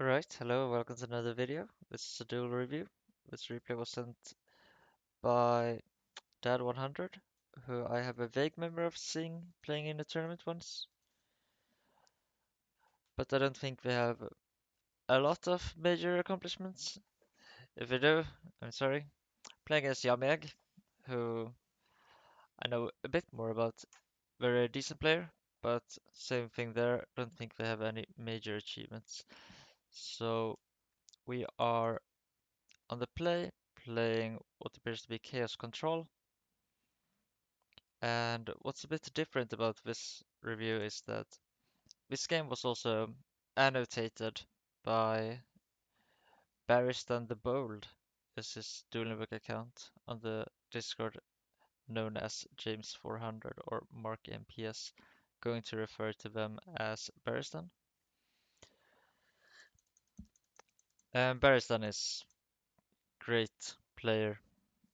Alright, hello, welcome to another video. This is a duel review. This replay was sent by Dad100, who I have a vague memory of seeing playing in a tournament once, but I don't think we have a lot of major accomplishments. If we do, I'm sorry. Playing against Yameg, who I know a bit more about, very decent player, but same thing there, don't think we have any major achievements. So we are on the playing what appears to be Chaos Control. And what's a bit different about this review is that this game was also annotated by BarristanTheBold, is his Duel Book account on the Discord known as James400 or Mark MPS, going to refer to them as Barristan. And Barristan is great player.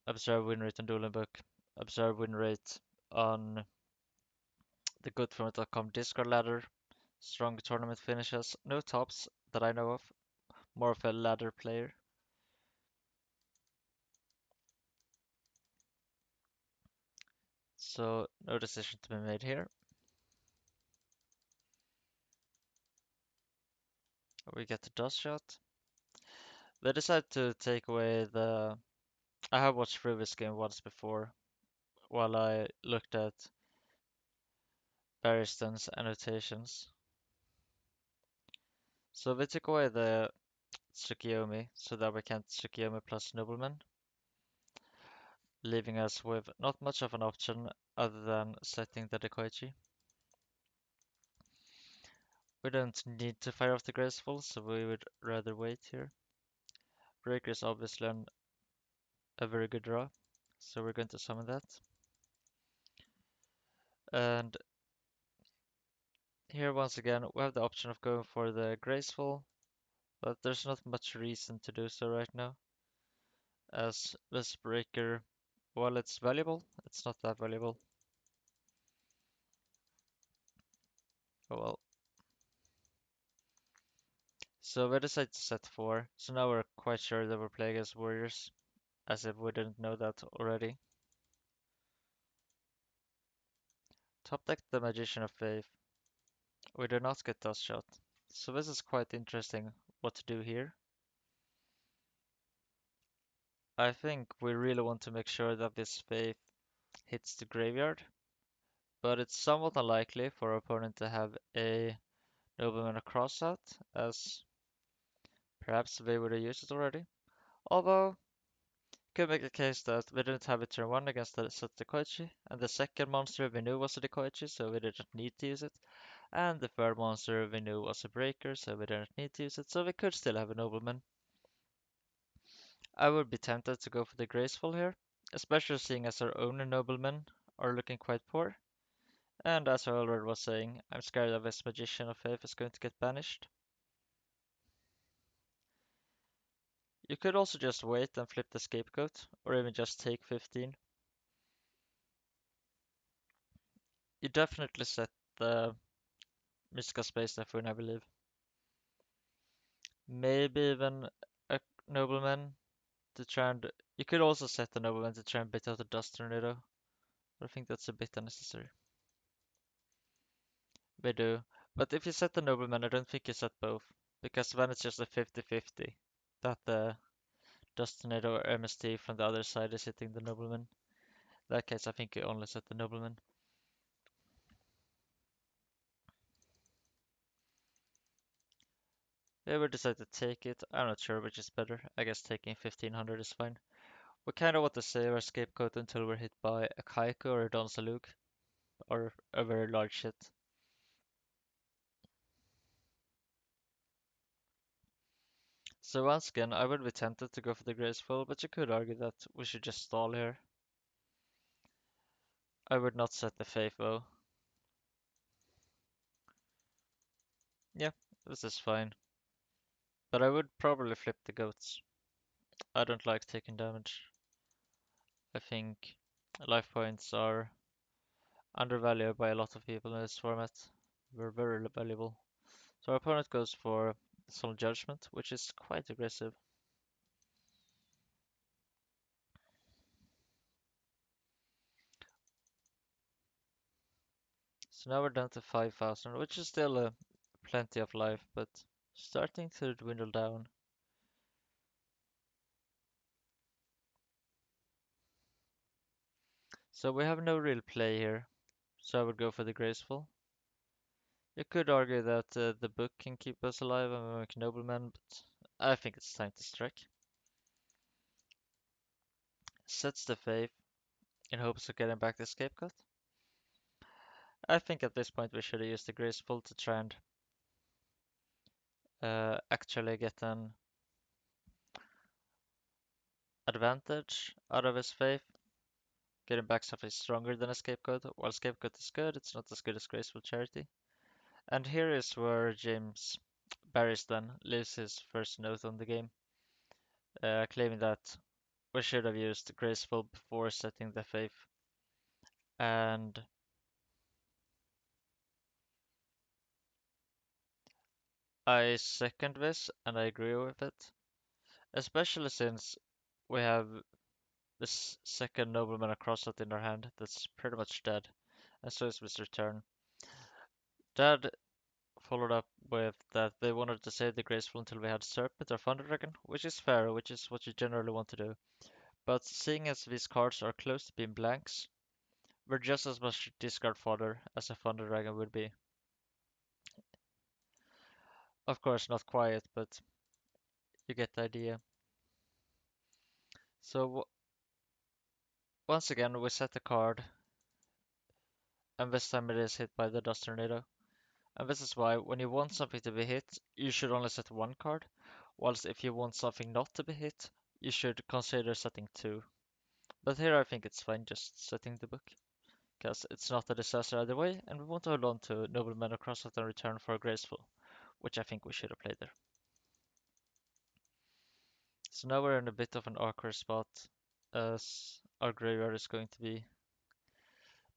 Observe win rate on Duel Book, observe win rate on the goodformat.com Discord ladder, strong tournament finishes, no tops that I know of, more of a ladder player. So no decision to be made here. We get the dust shot. They decide to take away the. I have watched through this game once before while I looked at Barristan's annotations. So they took away the Tsukiyomi so that we can't Tsukiyomi plus Nobleman, leaving us with not much of an option other than setting the Dekoichi. We don't need to fire off the Graceful, so we would rather wait here. Breaker is obviously a very good draw, so we're going to summon that. And here once again we have the option of going for the Graceful, but there's not much reason to do so right now, as this Breaker, while it's valuable, it's not that valuable. Oh well. So we decided to set 4, so now we're quite sure that we're playing as Warriors, as if we didn't know that already. Top deck the Magician of Faith. We do not get Dust Shot. So this is quite interesting what to do here. I think we really want to make sure that this Faith hits the graveyard, but it's somewhat unlikely for our opponent to have a Nobleman across that, as perhaps they would have used it already. Although, could make a case that we didn't have it turn 1 against the set Dekoichi, and the second monster we knew was a Dekoichi, so we didn't need to use it. And the third monster we knew was a Breaker, so we didn't need to use it, so we could still have a Nobleman. I would be tempted to go for the Graceful here, especially seeing as our own Noblemen are looking quite poor. And as I already was saying, I'm scared that this Magician of Faith is going to get banished. You could also just wait and flip the Scapegoat, or even just take 15. You definitely set the Mystical Space Typhoon, I believe. Maybe even a Nobleman to try and... You could also set the Nobleman to try and bait out the Dust Tornado, but I think that's a bit unnecessary. They do. But if you set the Nobleman, I don't think you set both, because then it's just a 50-50 that the Dust Tornado or MST from the other side is hitting the Nobleman. In that case, I think you only set the Nobleman. They would decide to take it. I'm not sure which is better. I guess taking 1500 is fine. We kind of want to save our Scapegoat until we're hit by a Kaiko or a Don Saluk, or a very large hit. So once again, I would be tempted to go for the Graceful, but you could argue that we should just stall here. I would not set the Faith though. Yeah, this is fine. But I would probably flip the goats. I don't like taking damage. I think life points are undervalued by a lot of people in this format. They're very valuable. So our opponent goes for Solemn Judgment, which is quite aggressive. So now we're down to 5,000, which is still plenty of life, but starting to dwindle down. So we have no real play here, so I would go for the Graceful. You could argue that the book can keep us alive and make noblemen, but I think it's time to strike. Sets the faith in hopes of getting back the scapegoat. I think at this point we should have used the Graceful to try and actually get an advantage out of his faith, getting back something stronger than a scapegoat. While scapegoat is good, it's not as good as Graceful Charity. And here is where James Barristan leaves his first note on the game, claiming that we should have used Graceful before setting the faith. And I second this and I agree with it, especially since we have this second nobleman across it in our hand that's pretty much dead, and so is Mr. Turn. Dad followed up with that they wanted to save the Graceful until we had Serpent or Thunder Dragon, which is fair, which is what you generally want to do. But seeing as these cards are close to being blanks, we're just as much discard fodder as a Thunder Dragon would be. Of course, not quiet, but you get the idea. So once again, we set the card, and this time it is hit by the Dust Tornado. And this is why, when you want something to be hit, you should only set one card, whilst if you want something not to be hit, you should consider setting two. But here I think it's fine just setting the book, because it's not a disaster either way, and we want to hold on to Nobleman across it and return for a Graceful, which I think we should have played there. So now we're in a bit of an awkward spot, as our graveyard is going to be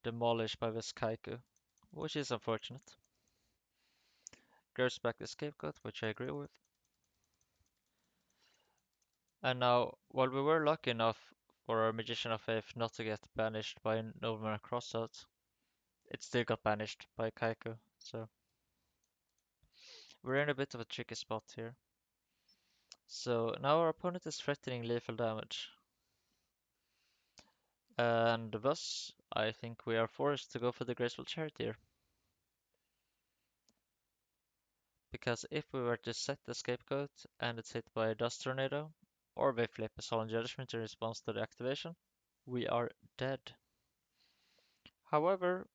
demolished by this Kaiku, which is unfortunate. Goes back the Scapegoat, which I agree with. And now, while we were lucky enough for our Magician of Faith not to get banished by Nobleman Crossout, it still got banished by Kaiku, so we're in a bit of a tricky spot here. So now our opponent is threatening lethal damage, and thus I think we are forced to go for the Graceful Charity here. Because if we were to set the Scapegoat and it's hit by a Dust Tornado, or they flip a Solemn Judgment in response to the activation, we are dead. However,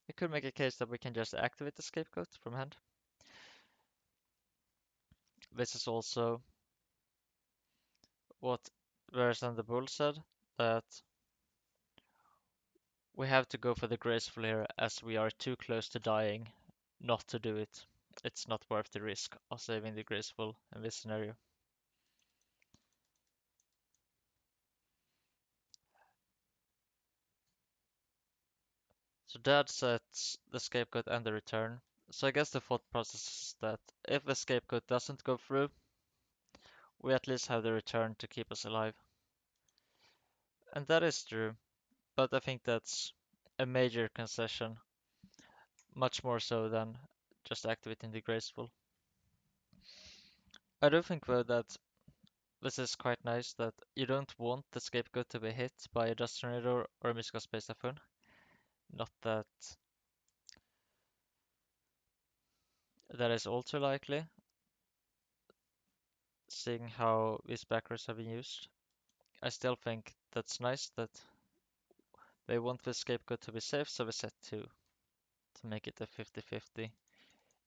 we could make a case that we can just activate the Scapegoat from hand. This is also what BarristanTheBold said, that we have to go for the Graceful here as we are too close to dying not to do it. It's not worth the risk of saving the Graceful in this scenario. So Dad sets the Scapegoat and the return. So I guess the thought process is that if the Scapegoat doesn't go through, we at least have the return to keep us alive. And that is true, but I think that's a major concession, much more so than just activating the Graceful. I do think though that this is quite nice that you don't want the Scapegoat to be hit by a Dust Tornado or a Mystical Space Typhoon. Not that that is all too likely, seeing how these backers have been used. I still think that's nice that they want the Scapegoat to be safe, so we set 2 to make it a 50-50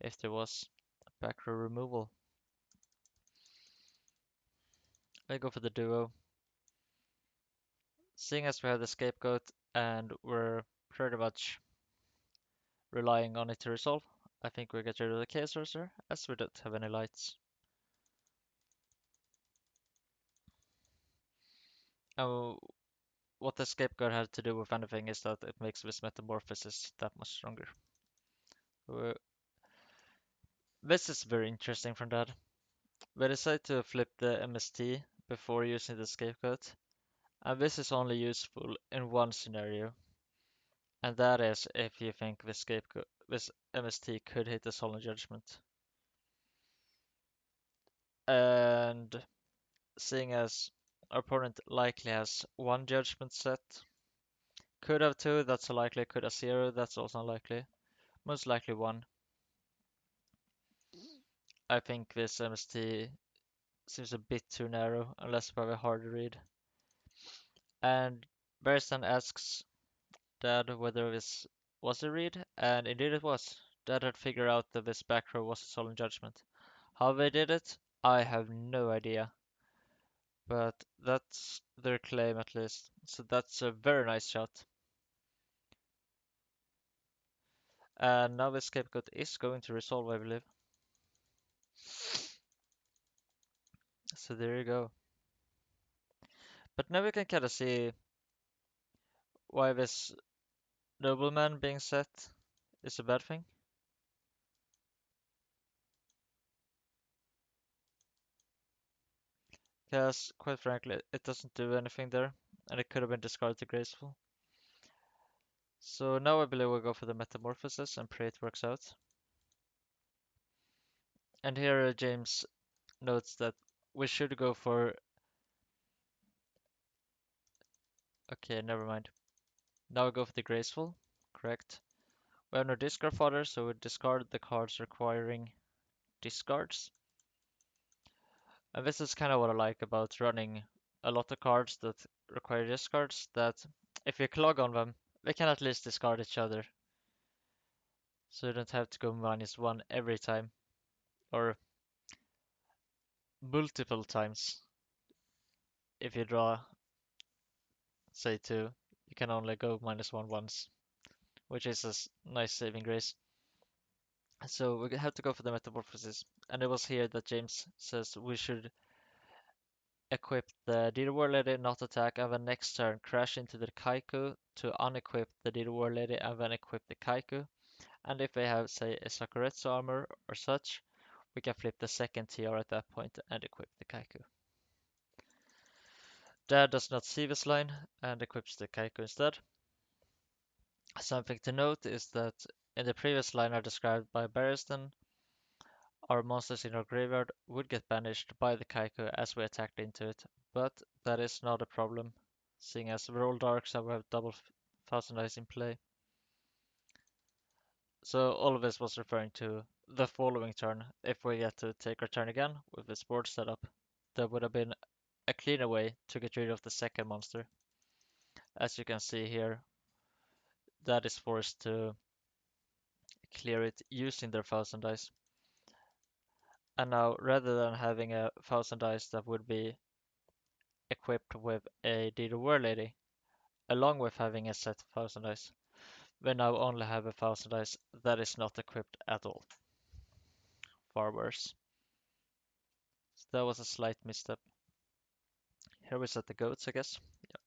if there was back row removal. I go for the duo. Seeing as we have the Scapegoat and we're pretty much relying on it to resolve, I think we get rid of the Chaos Sorcerer as we don't have any lights. And what the Scapegoat had to do with anything is that it makes this Metamorphosis that much stronger. This is very interesting from that. We decide to flip the MST before using the scapegoat, and this is only useful in one scenario, and that is if you think this MST could hit a solemn judgment. And seeing as our opponent likely has one judgment set, could have two, that's unlikely, could have zero, that's also unlikely. Most likely one. I think this MST seems a bit too narrow, unless we have a harder read. And Baristan asks Dad whether this was a read, and indeed it was. Dad had figured out that this back row was a solemn judgment. How they did it, I have no idea. But that's their claim at least. So that's a very nice shot. And now the scapegoat is going to resolve, I believe. So there you go. But now we can kind of see why this nobleman being set is a bad thing. Because, quite frankly, it doesn't do anything there, and it could have been discarded to graceful. So now I believe we'll go for the metamorphosis and pray it works out. And here James notes that we should go for... Okay, never mind. Now we go for the graceful, correct. We have no discard fodder, so we discard the cards requiring discards. And this is kind of what I like about running a lot of cards that require discards, that if you clog on them, they can at least discard each other. So you don't have to go -1 every time, or multiple times. If you draw, say 2, you can only go -1 once, which is a nice saving grace. So we have to go for the metamorphosis. And it was here that James says we should equip the Deed War Lady, not attack, and then next turn crash into the Kaiku to unequip the Deed War Lady and then equip the Kaiku. And if they have, say, a Sakuretsu armor or such, we can flip the second TR at that point and equip the Kaiku. Dad does not see this line and equips the Kaiku instead. Something to note is that in the previous line I described by Barristan, our monsters in our graveyard would get banished by the Kaiku as we attacked into it, but that is not a problem, seeing as we're all darks and we have double Thousand Eyes in play. So all of this was referring to the following turn. If we get to take our turn again with this board setup, that would have been a cleaner way to get rid of the second monster. As you can see here, that is forced to clear it using their Thousand Eyes. And now, rather than having a Thousand Eyes that would be equipped with a Deed of War Lady, along with having a set of Thousand Eyes, we now only have a Thousand Eyes that is not equipped at all. Far worse. So that was a slight misstep. Here we set the goats, I guess. Yep.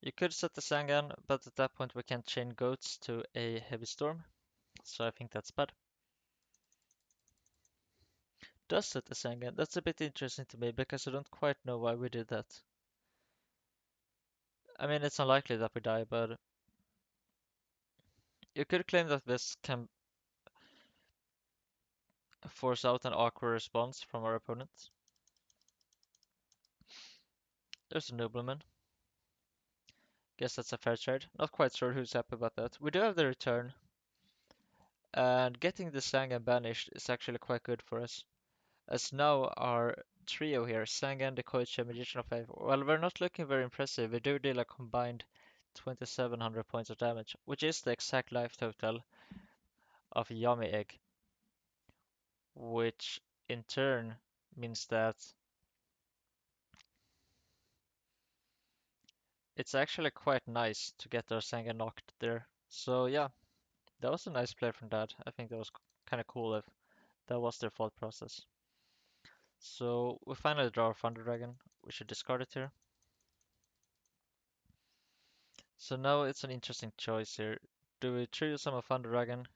You could set the Sangan, but at that point we can't chain goats to a heavy storm, so I think that's bad. Does set the Sangan? That's a bit interesting to me because I don't quite know why we did that. I mean, it's unlikely that we die, but you could claim that this can force out an awkward response from our opponent. There's a nobleman. Guess that's a fair trade. Not quite sure who's happy about that. We do have the return, and getting the Sangan banished is actually quite good for us. As now our trio here, Sangan, the Koichi, Magician of Faith, well, we're not looking very impressive. We do deal a combined 2700 points of damage, which is the exact life total of a Yami egg, which in turn means that it's actually quite nice to get our Sangan knocked there. So yeah, that was a nice play from Dad. I think that was kind of cool if that was their thought process. So we finally draw our Thunder Dragon. We should discard it here. So now it's an interesting choice here. do we Trio Summon Thunder Dragon,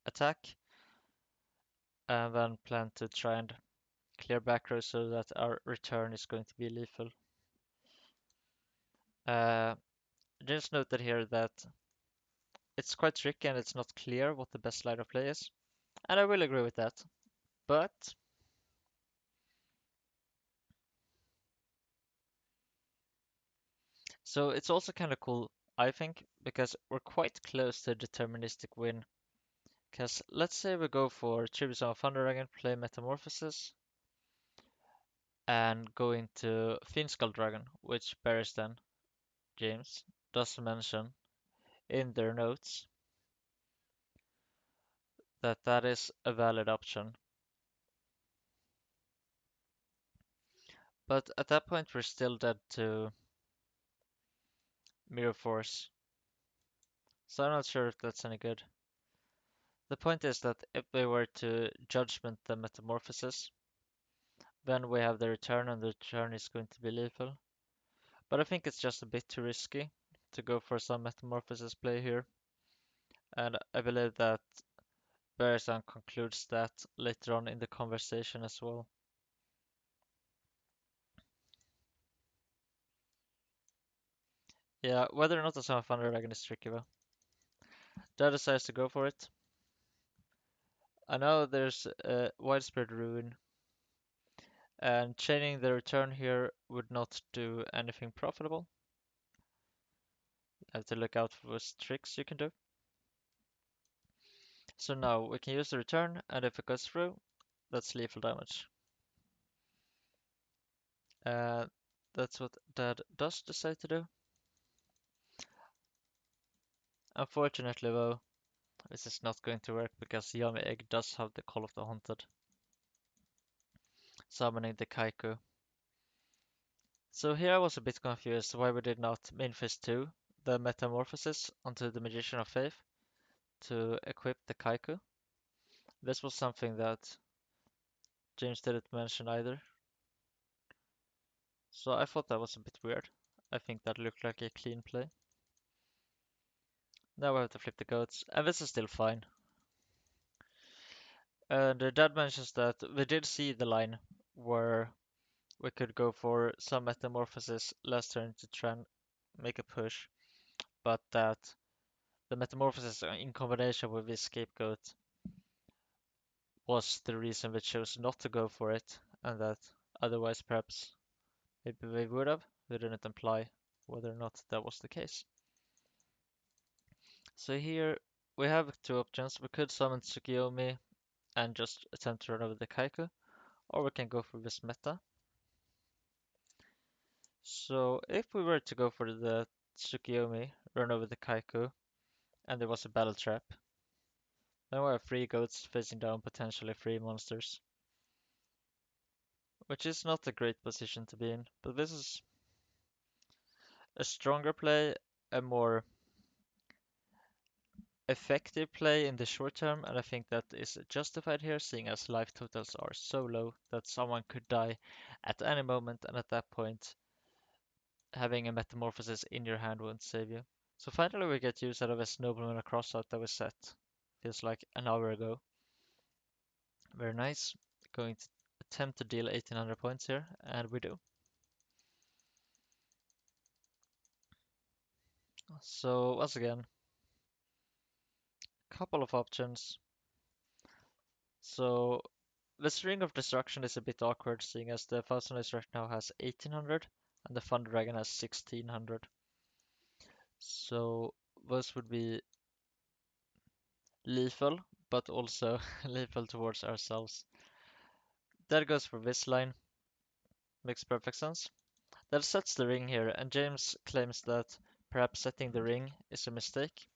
attack, and then plan to try and clear back row so that our return is going to be lethal? Just noted here that it's quite tricky and it's not clear what the best line of play is, and I will agree with that. But so it's also kind of cool, I think, because we're quite close to a deterministic win. Because let's say we go for Tribute of Thunder Dragon, play Metamorphosis, and go into Fiend Skull Dragon, which Barristan James does mention in their notes that that is a valid option. But at that point, we're still dead to Mirror Force, so I'm not sure if that's any good. The point is that if we were to Judgment the Metamorphosis, then we have the return, and the return is going to be lethal. But I think it's just a bit too risky to go for some Metamorphosis play here, and I believe that Bearson concludes that later on in the conversation as well. Yeah, whether or not the Son of Thunder Dragon is tricky though. Dad decides to go for it. I know there's a widespread ruin, and chaining the return here would not do anything profitable. Have to look out for those tricks you can do. So now we can use the return, and if it goes through, that's lethal damage. Uh, that's what Dad does decide to do. Unfortunately though, this is not going to work because Yummy Egg does have the Call of the Haunted, summoning the Kaiku. So here I was a bit confused why we did not main phase 2 the Metamorphosis onto the Magician of Faith to equip the Kaiku. This was something that James didn't mention either. So I thought that was a bit weird. I think that looked like a clean play. Now we have to flip the goats, and this is still fine. And Dad mentions that we did see the line where we could go for some Metamorphosis last turn to try and make a push, but that the Metamorphosis in combination with this Scapegoat was the reason we chose not to go for it, and that otherwise perhaps maybe we would have. We didn't imply whether or not that was the case. So here we have two options. We could summon Tsukiyomi and just attempt to run over the Kaiku, or we can go for this meta. So if we were to go for the Tsukiyomi, run over the Kaiku, and there was a battle trap, then we have three goats facing down potentially three monsters, which is not a great position to be in, but this is a stronger play, a more effective play in the short term, and I think that is justified here, seeing as life totals are so low that someone could die at any moment, and at that point, having a Metamorphosis in your hand won't save you. So finally we get use out of this Nobleman crossout that was set, feels like an hour ago. Very nice. Going to attempt to deal 1800 points here, and we do. So once again, couple of options. So the Ring of Destruction is a bit awkward, seeing as the Thousand Eyes right now has 1800 and the Thunder Dragon has 1600. So those would be lethal, but also lethal towards ourselves. That goes for this line. Makes perfect sense. That sets the ring here, and James claims that perhaps setting the ring is a mistake,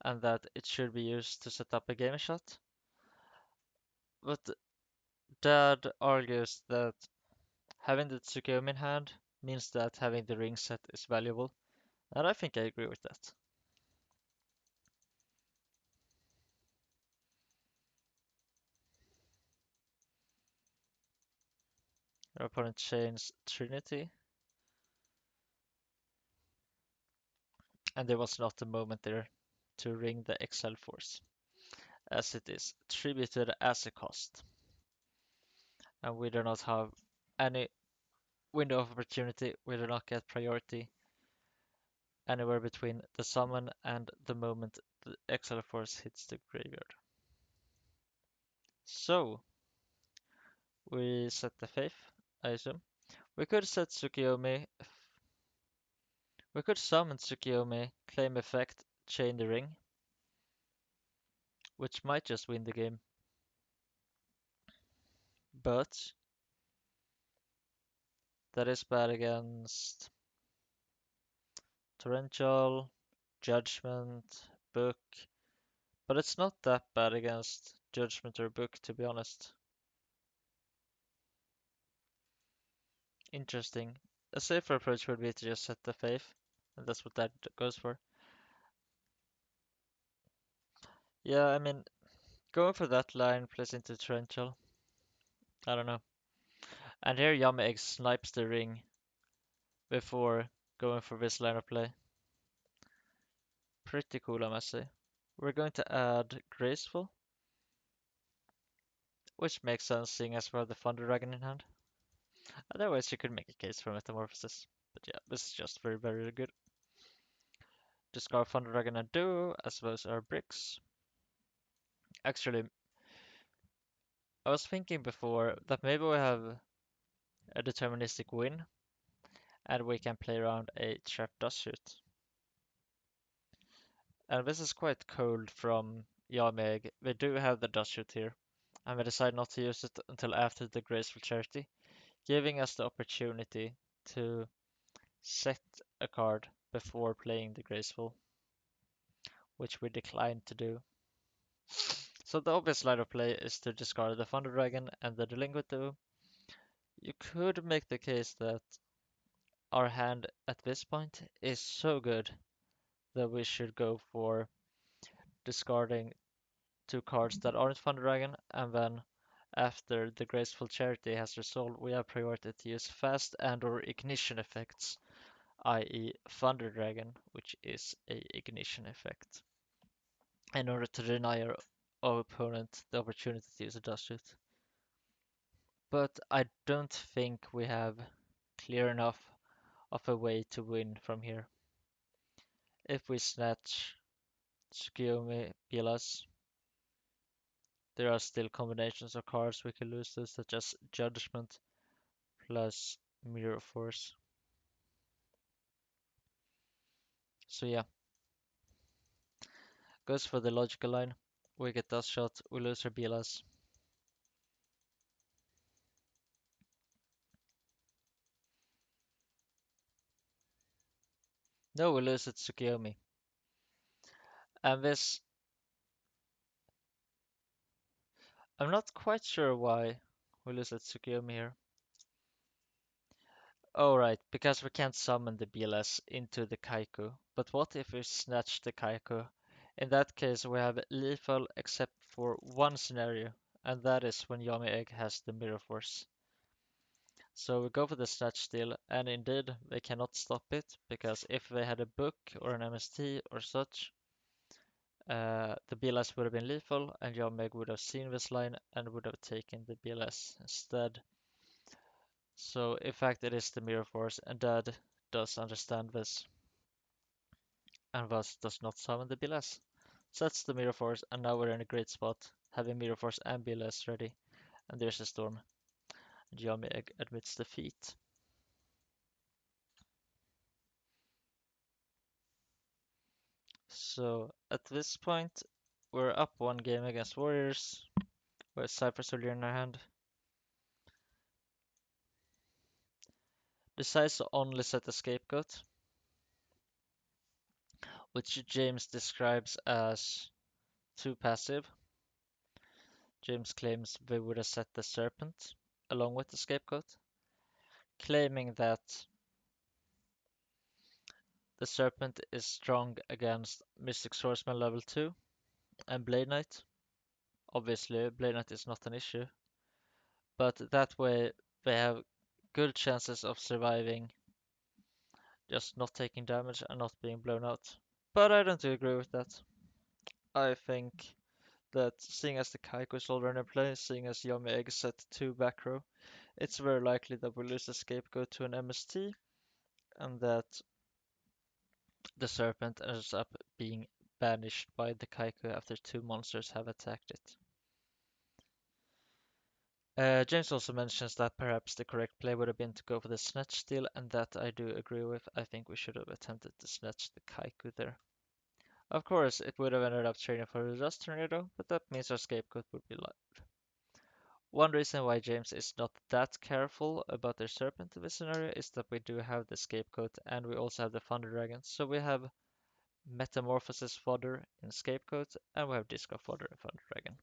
and that it should be used to set up a game shot. But Dad argues that having the Tsukuyomi in hand means that having the ring set is valuable, and I think I agree with that. Your opponent chains Trinity, and there was not a moment there to ring the Excel Force, as it is tributed as a cost, and we do not have any window of opportunity. We do not get priority anywhere between the summon and the moment the Excel Force hits the graveyard. So, we set the Faith, I assume. We could set Tsukiyomi. We could summon Tsukiyomi, claim effect, chain the ring, which might just win the game. But that is bad against Torrential, Judgment, Book. But it's not that bad against Judgment or Book, to be honest. Interesting. A safer approach would be to just set the Faith, and that's what that goes for. Yeah, I mean, going for that line plays into Torrential. I don't know. And here Yummy Egg snipes the ring before going for this line of play. Pretty cool, I must say. We're going to add Graceful, which makes sense seeing as we have the Thunder Dragon in hand. Otherwise, you could make a case for Metamorphosis. But yeah, this is just very, very good. Discard Thunder Dragon and Duo, as well as our bricks. Actually, I was thinking before that maybe we have a deterministic win, and we can play around a Trap Dust Shoot. And this is quite cold from Yameg. We do have the Dust Shoot here, and we decide not to use it until after the Graceful Charity, giving us the opportunity to set a card before playing the Graceful, which we declined to do. So the obvious line of play is to discard the Thunder Dragon and the Delinquent Duo. You could make the case that our hand at this point is so good that we should go for discarding two cards that aren't Thunder Dragon, and then after the Graceful Charity has resolved, we have priority to use fast and or ignition effects, i.e. Thunder Dragon, which is a ignition effect, in order to deny our opponent the opportunity to use a Dust Shoot. But I don't think we have clear enough of a way to win from here. If we snatch Tsukiyomi Pilas, there are still combinations of cards we can lose to, such as Judgment plus Mirror Force. So yeah, goes for the logical line. We get Dust Shot, we lose our Pilas. No, we lose it Tsukiyomi. And this, I'm not quite sure why we lose it Tsukiyomi here. Oh right, because we can't summon the BLS into the Kaiku. But what if we snatch the Kaiku? In that case, we have lethal except for one scenario, and that is when Yami Egg has the Mirror Force. So we go for the snatch steal, and indeed, they cannot stop it, because if they had a book or an MST or such, the BLS would have been lethal, and Yami Egg would have seen this line and would have taken the BLS instead. So in fact it is the Mirror Force, and Dad does understand this, and thus does not summon the BLS. Sets the Mirror Force, and now we're in a great spot, having Mirror Force and BLS ready, and there's a storm. Yami Egg admits defeat. So at this point, we're up one game against Warriors, with Cypher Soldier in our hand. Decides to only set the Scapegoat, which James describes as too passive. James claims they would have set the Serpent along with the Scapegoat, claiming that the Serpent is strong against Mystic Swordsman level 2 and Blade Knight. Obviously, Blade Knight is not an issue, but that way they have good chances of surviving, just not taking damage and not being blown out. But I don't agree with that. I think that seeing as the Kaiko is already in play, seeing as Yami Egg set 2 back row, it's very likely that we lose the scapegoat to an MST, and that the Serpent ends up being banished by the Kaiko after 2 monsters have attacked it. James also mentions that perhaps the correct play would have been to go for the Snatch steal, and that I do agree with. I think we should have attempted to snatch the Kaiko there. Of course, it would have ended up trading for the Dust Tornado, but that means our scapegoat would be live. One reason why James is not that careful about their Serpent in this scenario is that we do have the scapegoat and we also have the Thunder Dragon. So we have Metamorphosis fodder in scapegoat and we have Disco fodder in Thunder Dragon.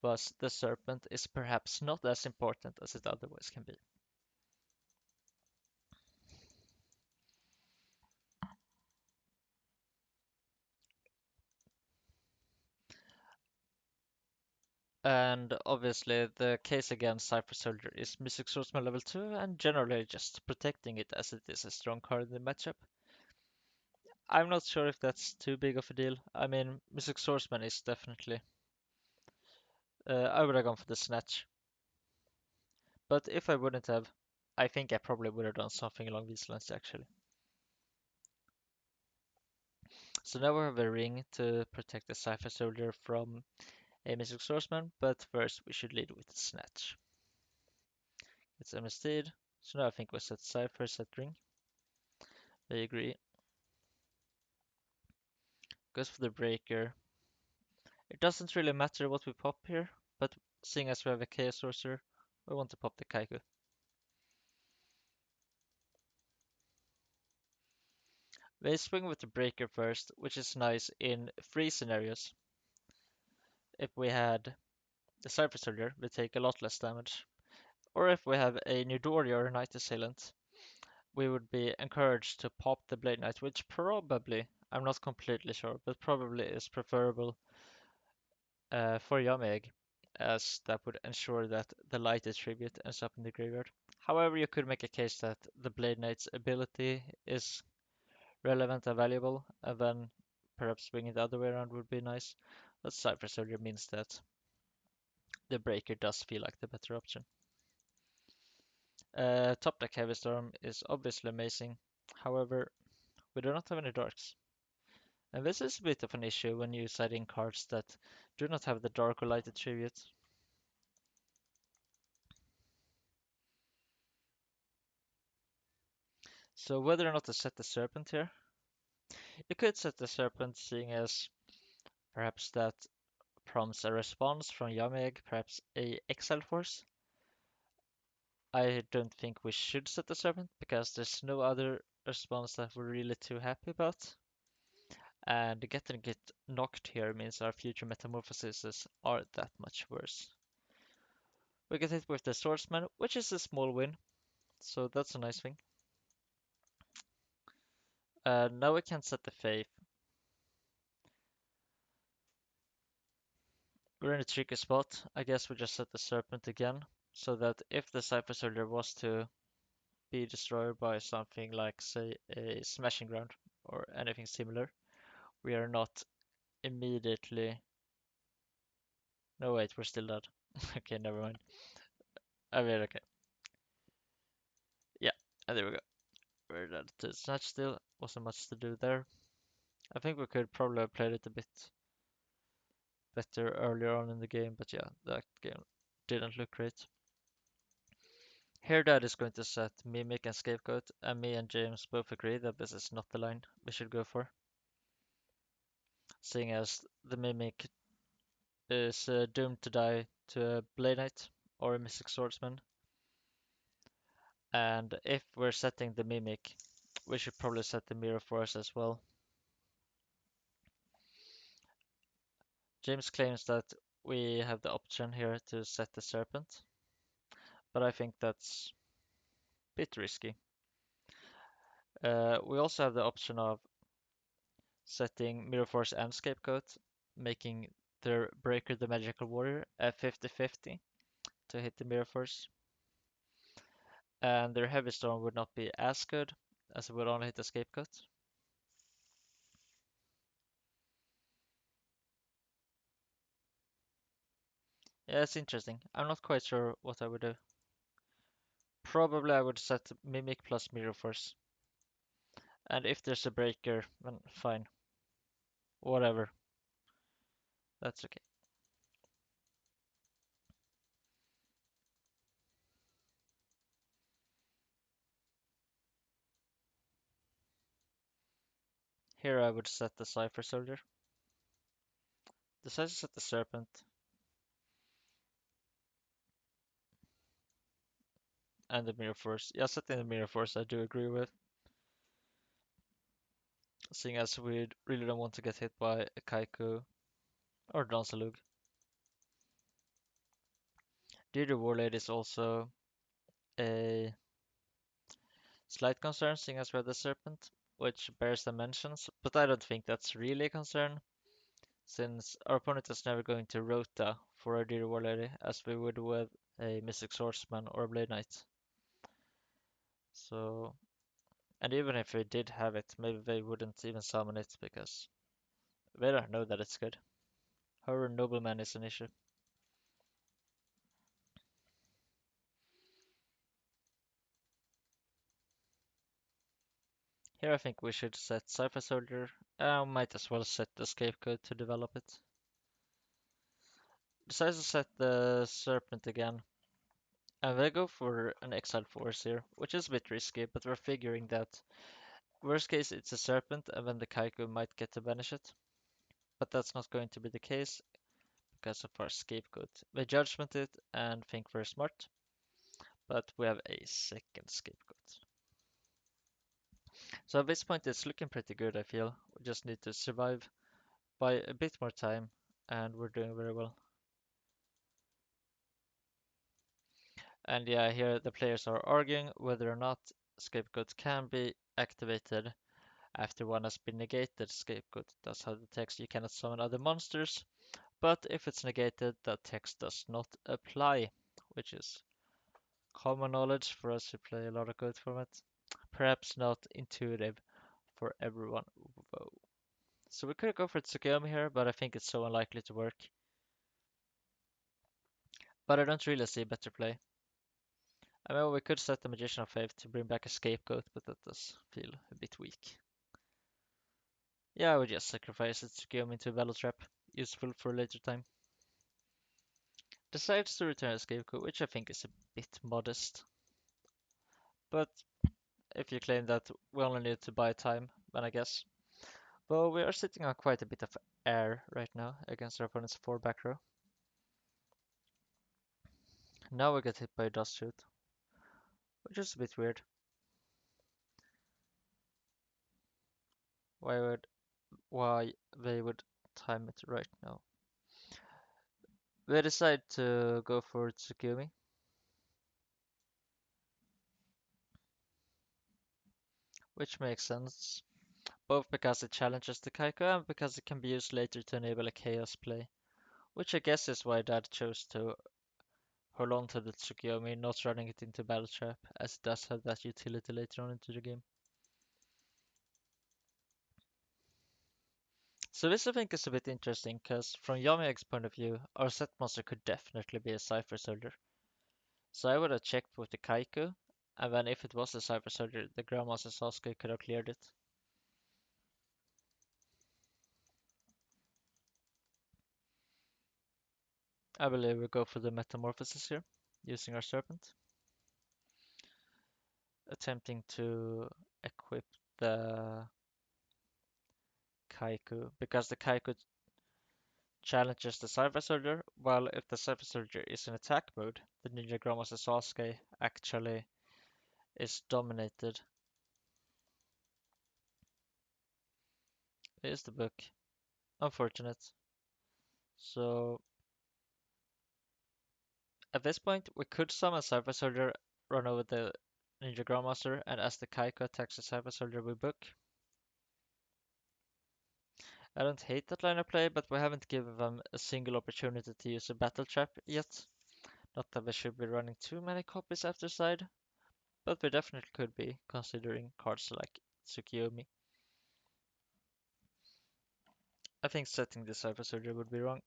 Thus, the Serpent is perhaps not as important as it otherwise can be. And obviously, the case against Cypher Soldier is Mystic Swordsman level 2 and generally just protecting it as it is a strong card in the matchup. I'm not sure if that's too big of a deal. I mean, Mystic Swordsman is definitely. I would have gone for the Snatch. But if I wouldn't have, I think I probably would have done something along these lines actually. So now we have a ring to protect the Cypher Soldier from a Mystic Swordsman, but first we should lead with the Snatch. It's MST'd, so now I think we set Cypher, set ring. I agree. Goes for the Breaker. It doesn't really matter what we pop here, but seeing as we have a Chaos Sorcerer, we want to pop the Kaiku. They swing with the Breaker first, which is nice in 3 scenarios. If we had the Cypher Soldier, we take a lot less damage. Or if we have a Nidori or a Night Assailant, we would be encouraged to pop the Blade Knight, which probably, I'm not completely sure, but probably is preferable for Yameg, as that would ensure that the light attribute ends up in the graveyard. However, you could make a case that the Blade Knight's ability is relevant and valuable, and then perhaps swinging the other way around would be nice. But Cypher Soldier means that the Breaker does feel like the better option. Top deck Heavy Storm is obviously amazing. However, we do not have any darks. And this is a bit of an issue when you side in cards that do not have the dark or light attribute. So whether or not to set the Serpent here, you could set the Serpent seeing as perhaps that prompts a response from Yameg, perhaps a Exile Force. I don't think we should set the Serpent because there's no other response that we're really too happy about. And getting it knocked here means our future metamorphoses are that much worse. We get hit with the Swordsman, which is a small win, so that's a nice thing. Now we can set the Faith. We're in a tricky spot. I guess we just set the Serpent again, so that if the Cypher Soldier was to be destroyed by something like, say, a Smashing Ground or anything similar, we are not immediately. No, wait, we're still dead. Okay, never mind. I mean, okay. Yeah, and there we go. We're dead to Snatch still. Wasn't much to do there. I think we could probably have played it a bit better earlier on in the game, but yeah, that game didn't look great. Here Dad is going to set Mimic and Scapegoat, and me and James both agree that this is not the line we should go for. Seeing as the Mimic is doomed to die to a Blade Knight or a Mystic Swordsman. And if we're setting the Mimic, we should probably set the Mirror Force as well. James claims that we have the option here to set the Serpent, but I think that's a bit risky. We also have the option of setting Mirror Force and Scapegoat, making their Breaker the Magical Warrior at 50-50 to hit the Mirror Force. And their Heavy Storm would not be as good, as it would only hit the Scapegoat. Yeah, it's interesting. I'm not quite sure what I would do. Probably I would set Mimic plus Mirror Force. And if there's a breaker, then fine. Whatever. That's okay. Here I would set the Cypher Soldier. Decide to set the Serpent and the Mirror Force. Yeah, setting the Mirror Force I do agree with. Seeing as we really don't want to get hit by a Kaiku or Dansalug. Dear War Lady is also a slight concern, seeing as we have the Serpent, which bears dimensions, but I don't think that's really a concern, since our opponent is never going to Rota for a Dear War Lady, as we would with a Mystic Swordsman or a Blade Knight. So, and even if we did have it, maybe they wouldn't even summon it, because they don't know that it's good. However, Nobleman is an issue. Here I think we should set Cypher Soldier. Might as well set the Scapegoat to develop it. Decides to set the Serpent again. And we go for an Exile Force here, which is a bit risky, but we're figuring that worst case it's a Serpent and then the Kaiku might get to banish it. But that's not going to be the case because of our Scapegoat. We judgment it and think we're smart, but we have a second Scapegoat. So at this point it's looking pretty good, I feel. We just need to survive by a bit more time and we're doing very well. And yeah, here the players are arguing whether or not Scapegoat can be activated after one has been negated. Scapegoat does have the text you cannot summon other monsters, but if it's negated, that text does not apply, which is common knowledge for us who play a lot of Goat format. Perhaps not intuitive for everyone though. So we could go for Tsukuyomi here, but I think it's so unlikely to work. But I don't really see a better play. I mean, we could set the Magician of Faith to bring back a Scapegoat, but that does feel a bit weak. Yeah, I would just sacrifice it to Tsukuyomi into a Battle Trap, useful for a later time. Decides to return a Scapegoat, which I think is a bit modest. But if you claim that we only need to buy time, then I guess. Well, we are sitting on quite a bit of air right now against our opponent's 4 back row. Now we get hit by a Dust Shoot, which is a bit weird. Why they would time it right now? We decide to go for Tsukumi, which makes sense, both because it challenges the Kaiko and because it can be used later to enable a chaos play, which I guess is why Dad chose to hold on to the Tsukuyomi, not running it into Battle Trap, as it does have that utility later on into the game. So this I think is a bit interesting, because from Yamieg's point of view, our set monster could definitely be a Cypher Soldier. So I would have checked with the Kaiku, and then if it was a Cypher Soldier, the Grandmaster Sasuke could have cleared it. I believe we go for the Metamorphosis here, using our Serpent. Attempting to equip the Kaiku, because the Kaiku challenges the Cypher Soldier, while if the Cypher Soldier is in attack mode, the Ninja Grandmaster Sasuke actually is dominated. Here's the book. Unfortunate. So at this point, we could summon Cypher Soldier, run over the Ninja Grandmaster, and as the Kaiko attacks the Cypher Soldier, we book. I don't hate that line of play, but we haven't given them a single opportunity to use a Battle Trap yet. Not that we should be running too many copies after side, but we definitely could be, considering cards like Tsukiyomi. I think setting the Cypher Soldier would be wrong.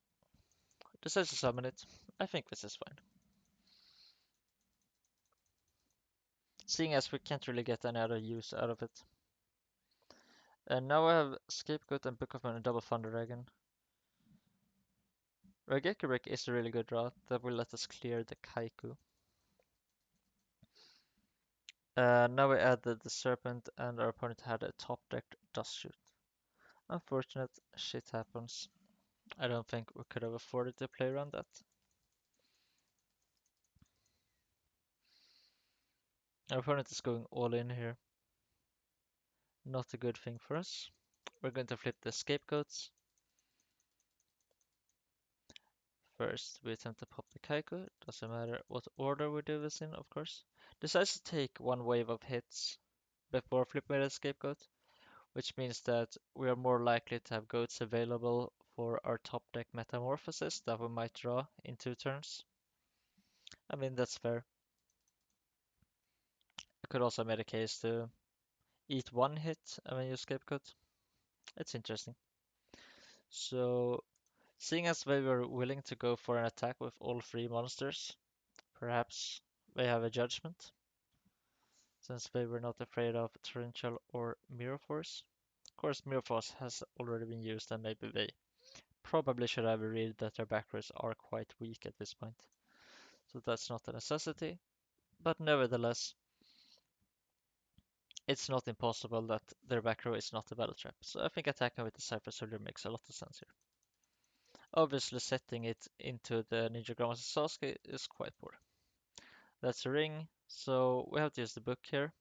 Decides to summon it. I think this is fine. Seeing as we can't really get any other use out of it. And now I have Scapegoat and Book of Moon and double Thunder Dragon. Raigeki Rick is a really good draw that will let us clear the Kaiku. Now we added the Serpent and our opponent had a top decked Dust Shoot. Unfortunate, shit happens. I don't think we could have afforded to play around that. Our opponent is going all in here. Not a good thing for us. We're going to flip the Scapegoats. First, we attempt to pop the Kaiku. Doesn't matter what order we do this in, of course. Decides to take one wave of hits before flipping the Scapegoat, which means that we are more likely to have goats available for our top deck Metamorphosis that we might draw in 2 turns. I mean, that's fair. I could also make a case to eat 1 hit and then use Scapegoat. It's interesting. So, seeing as they were willing to go for an attack with all 3 monsters, perhaps they have a judgment, since they were not afraid of Torrential or Mirror Force. Of course, Mirror Force has already been used, and maybe they probably should have a read that their back rows are quite weak at this point. So that's not a necessity, but nevertheless, it's not impossible that their back row is not a battle trap. So I think attacking with the Cypher Soldier makes a lot of sense here. Obviously, setting it into the Ninja Grandmaster Sasuke is quite poor. That's a ring, so we have to use the book here.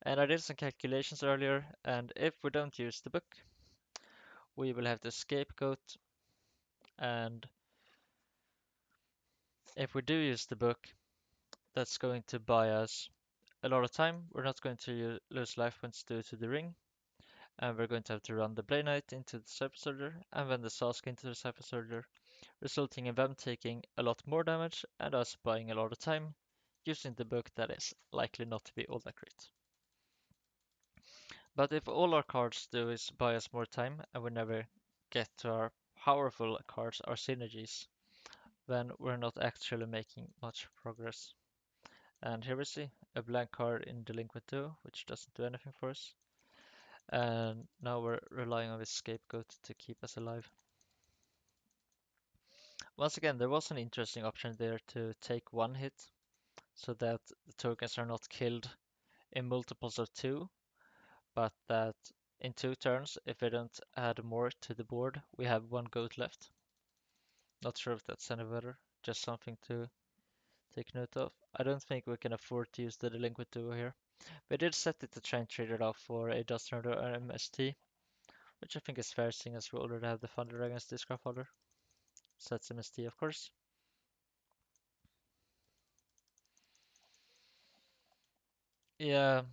And I did some calculations earlier, and if we don't use the book, we will have the Scapegoat, and if we do use the book, that's going to buy us a lot of time. We're not going to lose life points due to the ring, and we're going to have to run the Blade Knight into the Cypher Soldier, and then the Sasuke into the Cypher Soldier, resulting in them taking a lot more damage and us buying a lot of time, using the book that is likely not to be all that great. But if all our cards do is buy us more time, and we never get to our powerful cards, our synergies, then we're not actually making much progress. And here we see a blank card in Delinquent Duo, which doesn't do anything for us. And now we're relying on this Scapegoat to keep us alive. Once again, there was an interesting option there to take 1 hit, so that the tokens are not killed in multiples of 2, but that in 2 turns, if we don't add more to the board, we have 1 goat left. Not sure if that's any better, just something to take note of. I don't think we can afford to use the Delinquent Duo here. We did set it to try and trade it off for a Dust Runner or MST, which I think is fair, seeing as we already have the Thunder Dragon's Discraft Holder. So that's MST, of course. Yeah,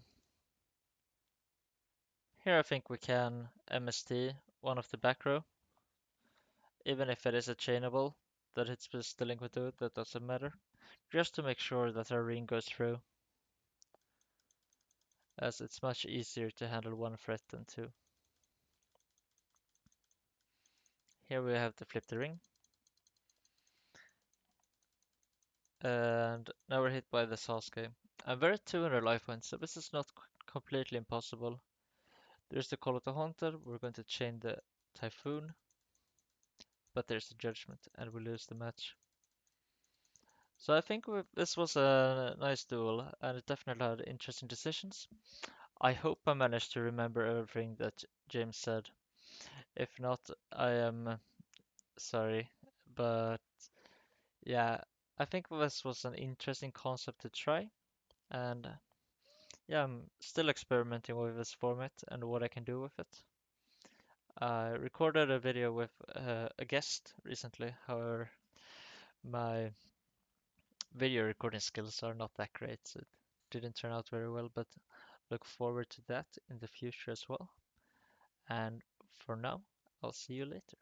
here I think we can MST one of the back row, even if it is a chainable that hits with Delinquent Duo, that doesn't matter. Just to make sure that our ring goes through, as it's much easier to handle 1 threat than 2. Here we have to flip the ring. And now we're hit by the Sasuke. I'm very 200 life points, so this is not completely impossible. There's the Call of the Haunted, we're going to chain the Typhoon, but there's the Judgment, and we lose the match. So I think this was a nice duel, and it definitely had interesting decisions. I hope I managed to remember everything that James said. If not, I am sorry, but yeah, I think this was an interesting concept to try, and yeah, I'm still experimenting with this format and what I can do with it. I recorded a video with a guest recently, however, my video recording skills are not that great, so it didn't turn out very well, but look forward to that in the future as well. And for now, I'll see you later.